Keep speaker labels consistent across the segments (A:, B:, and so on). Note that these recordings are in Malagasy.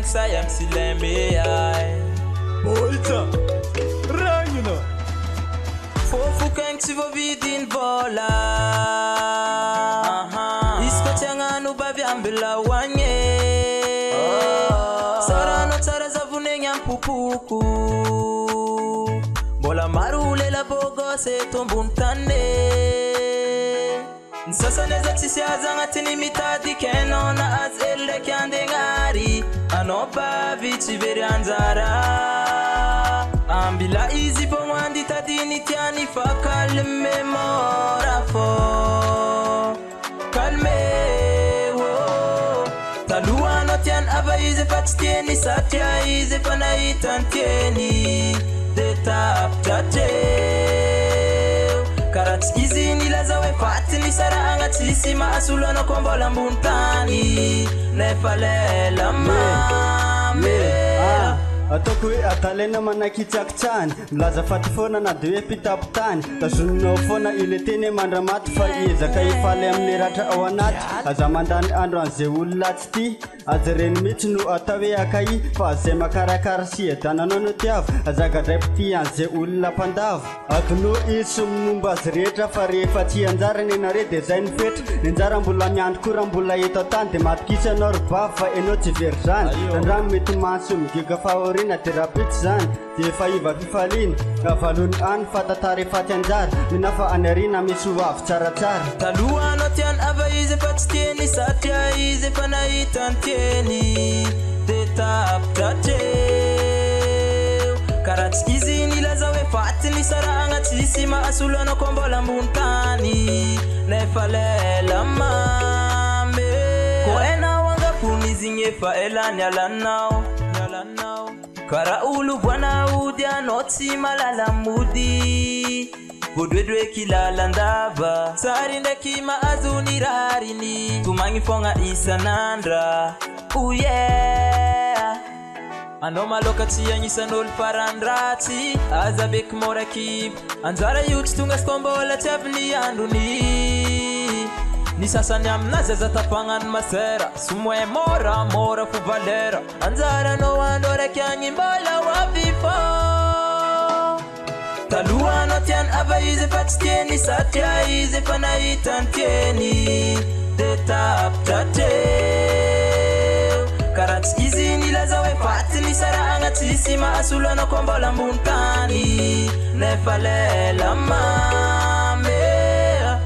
A: sayang silembe ay
B: Boita Rangina
A: Fofu keng si vovidin vola Isko tianganu babi ambila wanye Sarano tsara zavune nyampupuku Bola marule la bogo se tombuntane Sasa neza tisi azanga tini mitadi kenona az elle kyande ngari Anoba vici veri anzara Ambila izi po mwandi tadini tiani fa kalme mora fo Kalme wo Taluano tian aba izi fatstieni satya izi panaitan tieni Detap tate Karats izini lazawe fatini sara angatisi maasula no kombola mbuntani Nefalela mame
B: Atoko hoe atalena manakitsakitsany milaza faty foana na de hoe mpitapitany tazononao foana ile teny mandramaty fa ezaka ifaly amin'ny ratra ao anaty aza mandany andro an'izay olona tsy ty aza reny mihitsy no atao hoe akai fa zay makarakara sy edananao no tiavo azagadray pity an'izay olona mpandavo akono izy momba azy rehetra fa rehefa tsy anjara nenare de zay ny fetra ny anjara mbola miandro koa raha mbola eto tany de matokisa anao rybavy fa enao tsy very zany randrano mety mansy migiga fahorina de rapitsy zany de efa iva fifalina avalony any fatatary faty anjara minafa any arina misy ho avy tsaratsara
A: Taloha anao tiany ava izy fa tsy tieny satria izy fa nahitany tieny de tapitra treo karaha tsy izy nilaza hoe fatiny sarahagna tsisy mahasolo anao koa mbola ambony tany nefa lela mamy ko hainao angapony izy igny efa elany alanao karaha olo voanaody anao tsy malala mody Bodwedwe kilalandava Sari ndaki maazuni rarini Tumangi fonga isanandra Oh yeah Ano malokati ya nyisanol parandrati Azabek morakib Anzara yuch tunga skombola chavni anduni Nisasani amnaza zatapangan masera Sumwe mora fuvalera Anzara no andora kyangi mbala wafifo Taloha anao tiany ava izy fa tsy tieny satria izy fa nahitany tieny de tapitra treo karaha tsy izy nilaza hoe fatiny sarahagna tsisy mahasolo anao koa mbola ambony tany nefa lela mamy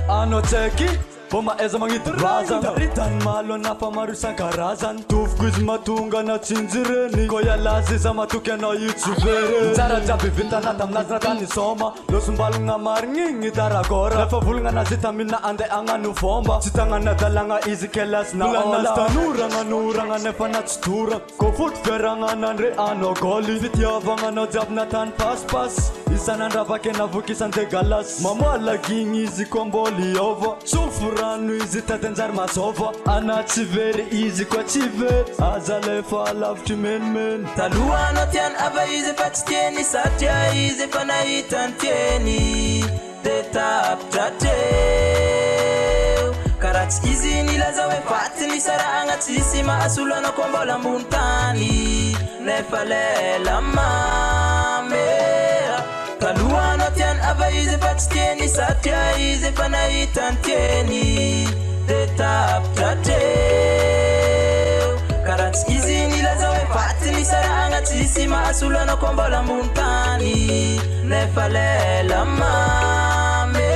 B: Anao tsaiky Bo maeza magnity razana Ritany malo anafa maro isan-karazany Tovoko izy matonga na tsinjireny Ko ialaza iza matoky anao io tsy very Tsara jiaby vitanata aminazy natany soma Losombalagna marigny tarakora Refa volagna anazy tamina ande agnano fomba Tsy tagnana dalagna izy kelasina ola Tanoragna nefa na tsy tora Ko foty feragnanandre anao gôly Fitiavagna anao jiaby natany paspas Isanandravake navoky isande galas Mamoalagigny izy koa mbôly ova Sofo rano izy tatanjary mazova Ana tsy very izy koa tsy very Aza lefa lavitry menimeny
A: Taloha anao tiany ava izy fa tsy tieny satria izy fa nahitany tieny de tapitra treo karaha tsy izy nilaza hoe fatiny sarahagna tsisy mahasolo anao koa mbola ambony tany nefa lela mamy Taloha anao tiany ava izy fa tsy tieny satria izy fa nahitany tieny de tapitra treo karaha tsy izy nilaza hoe fatiny sarahagna tsisy mahasolo anao koa mbola ambony tany nefa lela mamy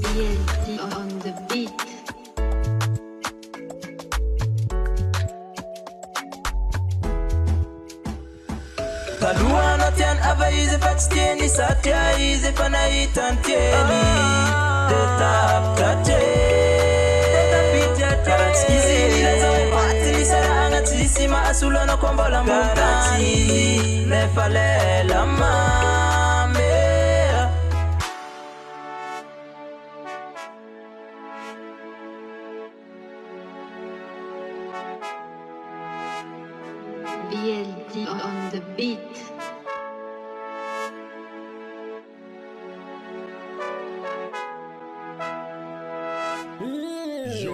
C: BLT on the beat.
A: Taloha anao tiany ava izy fa tsy tieny satria izy fa nahitany tieny de tapitra treo karaha tsy izy nilaza hoe fatiny sarahagna tsisy mahasolo anao koa mbola ambony tany nefa lela mamy
C: BLT on the beat.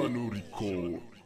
D: Piano record.